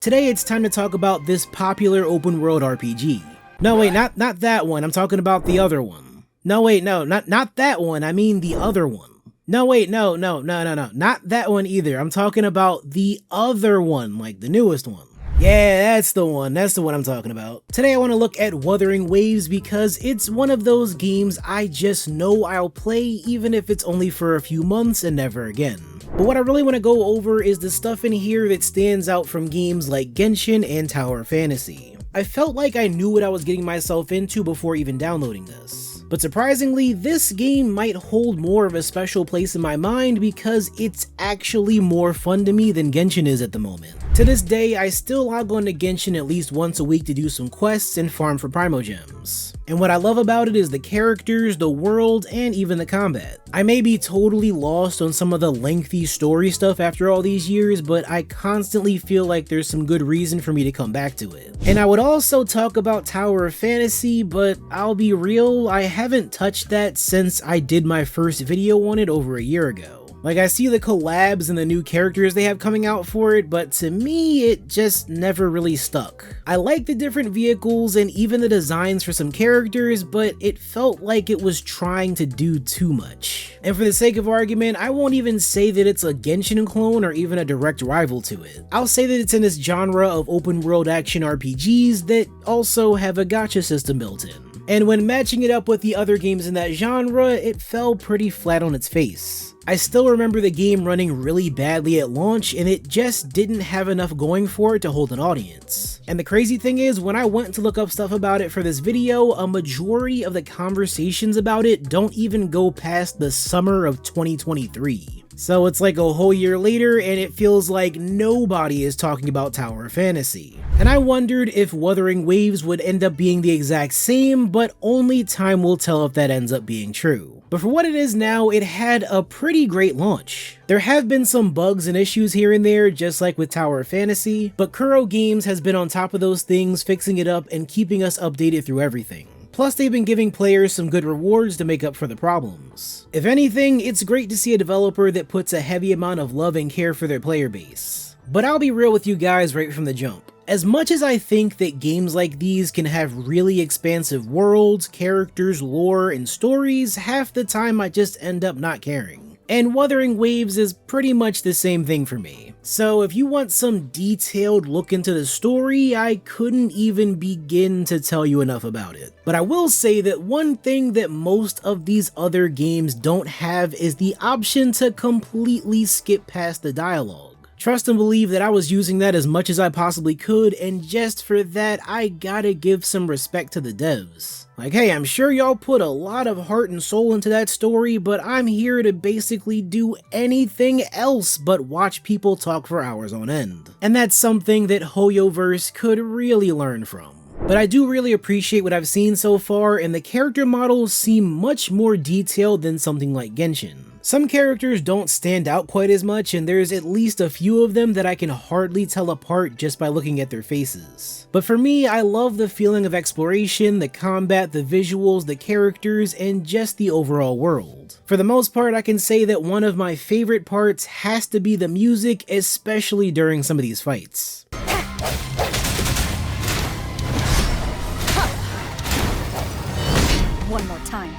Today it's time to talk about this popular open world RPG. No wait, not that one, I'm talking about the other one. No wait, no, not that one, I mean the other one. No wait, no, not that one either, I'm talking about the other one, like the newest one. Yeah, that's the one I'm talking about. Today I want to look at Wuthering Waves because it's one of those games I just know I'll play even if it's only for a few months and never again. But what I really want to go over is the stuff in here that stands out from games like Genshin and Tower Fantasy. I felt like I knew what I was getting myself into before even downloading this. But surprisingly, this game might hold more of a special place in my mind because it's actually more fun to me than Genshin is at the moment. To this day, I still log on to Genshin at least once a week to do some quests and farm for Primogems. And what I love about it is the characters, the world, and even the combat. I may be totally lost on some of the lengthy story stuff after all these years, but I constantly feel like there's some good reason for me to come back to it. And I would also talk about Tower Fantasy, but I'll be real, I haven't touched that since I did my first video on it over a year ago. Like, I see the collabs and the new characters they have coming out for it, but to me, it just never really stuck. I like the different vehicles and even the designs for some characters, but it felt like it was trying to do too much. And for the sake of argument, I won't even say that it's a Genshin clone or even a direct rival to it. I'll say that it's in this genre of open world action RPGs that also have a gacha system built in. And when matching it up with the other games in that genre, it fell pretty flat on its face. I still remember the game running really badly at launch and it just didn't have enough going for it to hold an audience. And the crazy thing is, when I went to look up stuff about it for this video, a majority of the conversations about it don't even go past the summer of 2023. So it's like a whole year later and it feels like nobody is talking about Tower Fantasy. And I wondered if Wuthering Waves would end up being the exact same, but only time will tell if that ends up being true. But for what it is now, it had a pretty great launch. There have been some bugs and issues here and there, just like with Tower Fantasy, but Kuro Games has been on top of those things, fixing it up and keeping us updated through everything. Plus, they've been giving players some good rewards to make up for the problems. If anything, it's great to see a developer that puts a heavy amount of love and care for their player base. But I'll be real with you guys right from the jump. As much as I think that games like these can have really expansive worlds, characters, lore, and stories, half the time I just end up not caring. And Wuthering Waves is pretty much the same thing for me. So if you want some detailed look into the story, I couldn't even begin to tell you enough about it. But I will say that one thing that most of these other games don't have is the option to completely skip past the dialogue. Trust and believe that I was using that as much as I possibly could, and just for that, I gotta give some respect to the devs. Like, hey, I'm sure y'all put a lot of heart and soul into that story, but I'm here to basically do anything else but watch people talk for hours on end. And that's something that Hoyoverse could really learn from. But I do really appreciate what I've seen so far, and the character models seem much more detailed than something like Genshin. Some characters don't stand out quite as much, and there's at least a few of them that I can hardly tell apart just by looking at their faces. But for me, I love the feeling of exploration, the combat, the visuals, the characters, and just the overall world. For the most part, I can say that one of my favorite parts has to be the music, especially during some of these fights. One more time.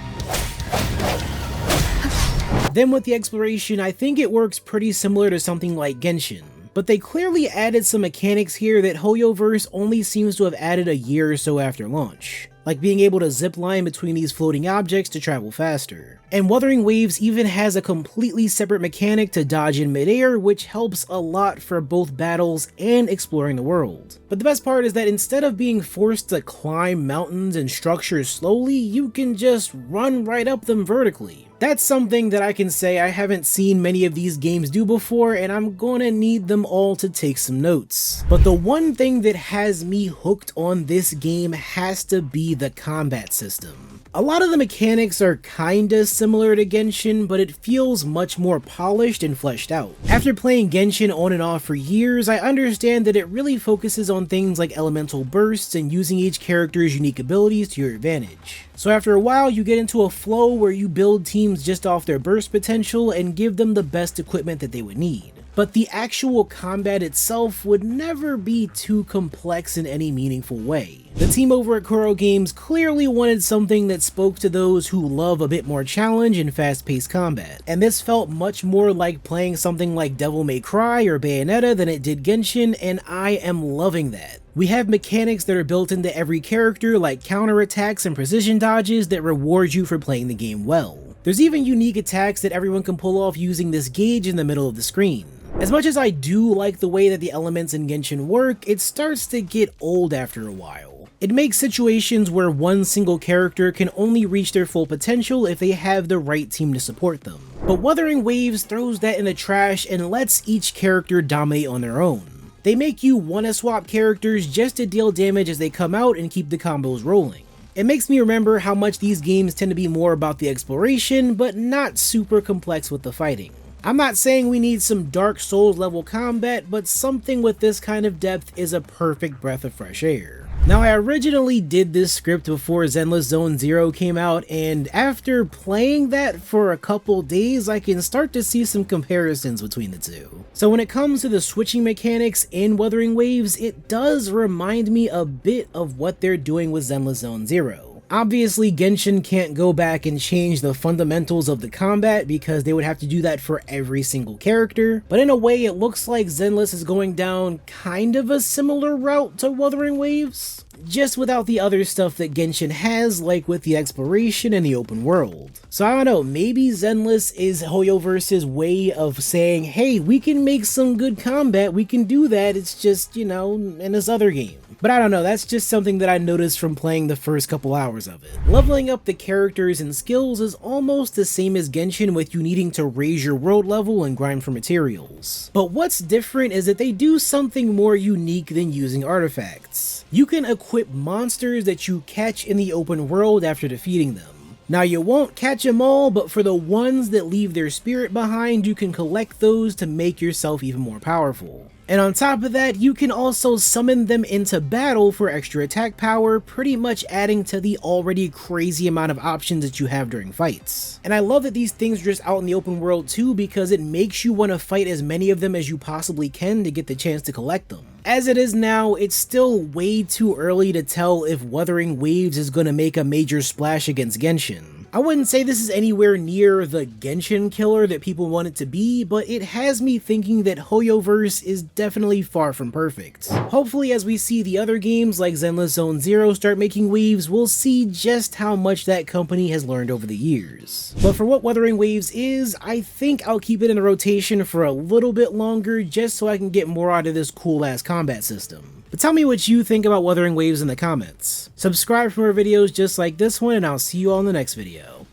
Then with the exploration, I think it works pretty similar to something like Genshin. But they clearly added some mechanics here that Hoyoverse only seems to have added a year or so after launch. Like being able to zipline between these floating objects to travel faster. And Wuthering Waves even has a completely separate mechanic to dodge in midair, which helps a lot for both battles and exploring the world. But the best part is that instead of being forced to climb mountains and structures slowly, you can just run right up them vertically. That's something that I can say I haven't seen many of these games do before, and I'm gonna need them all to take some notes. But the one thing that has me hooked on this game has to be the combat system. A lot of the mechanics are kinda similar to Genshin, but it feels much more polished and fleshed out. After playing Genshin on and off for years, I understand that it really focuses on things like elemental bursts and using each character's unique abilities to your advantage. So after a while, you get into a flow where you build teams just off their burst potential and give them the best equipment that they would need. but the actual combat itself would never be too complex in any meaningful way. The team over at Kuro Games clearly wanted something that spoke to those who love a bit more challenge and fast-paced combat, and this felt much more like playing something like Devil May Cry or Bayonetta than it did Genshin, and I am loving that. We have mechanics that are built into every character like counterattacks and precision dodges that reward you for playing the game well. There's even unique attacks that everyone can pull off using this gauge in the middle of the screen. As much as I do like the way that the elements in Genshin work, it starts to get old after a while. It makes situations where one single character can only reach their full potential if they have the right team to support them. But Wuthering Waves throws that in the trash and lets each character dominate on their own. They make you want to swap characters just to deal damage as they come out and keep the combos rolling. It makes me remember how much these games tend to be more about the exploration, but not super complex with the fighting. I'm not saying we need some Dark Souls level combat, but something with this kind of depth is a perfect breath of fresh air. Now, I originally did this script before Zenless Zone Zero came out, and after playing that for a couple days, I can start to see some comparisons between the two. So when it comes to the switching mechanics in Wuthering Waves, it does remind me a bit of what they're doing with Zenless Zone Zero. Obviously, Genshin can't go back and change the fundamentals of the combat because they would have to do that for every single character, but in a way it looks like Zenless is going down kind of a similar route to Wuthering Waves, just without the other stuff that Genshin has, like with the exploration and the open world. So I don't know, maybe Zenless is Hoyoverse's way of saying, hey, we can make some good combat, we can do that, it's just, you know, in this other game. But I don't know, that's just something that I noticed from playing the first couple hours of it. Leveling up the characters and skills is almost the same as Genshin, with you needing to raise your world level and grind for materials. But what's different is that they do something more unique than using artifacts. You can equip monsters that you catch in the open world after defeating them. Now, you won't catch them all, but for the ones that leave their spirit behind, you can collect those to make yourself even more powerful. And on top of that, you can also summon them into battle for extra attack power, pretty much adding to the already crazy amount of options that you have during fights. And I love that these things are just out in the open world too, because it makes you want to fight as many of them as you possibly can to get the chance to collect them. As it is now, it's still way too early to tell if Wuthering Waves is going to make a major splash against Genshin. I wouldn't say this is anywhere near the Genshin killer that people want it to be, but it has me thinking that Hoyoverse is definitely far from perfect. Hopefully, as we see the other games like Zenless Zone Zero start making waves, we'll see just how much that company has learned over the years. But for what Wuthering Waves is, I think I'll keep it in the rotation for a little bit longer just so I can get more out of this cool ass combat system. But tell me what you think about Wuthering Waves in the comments. Subscribe for more videos just like this one, and I'll see you all in the next video.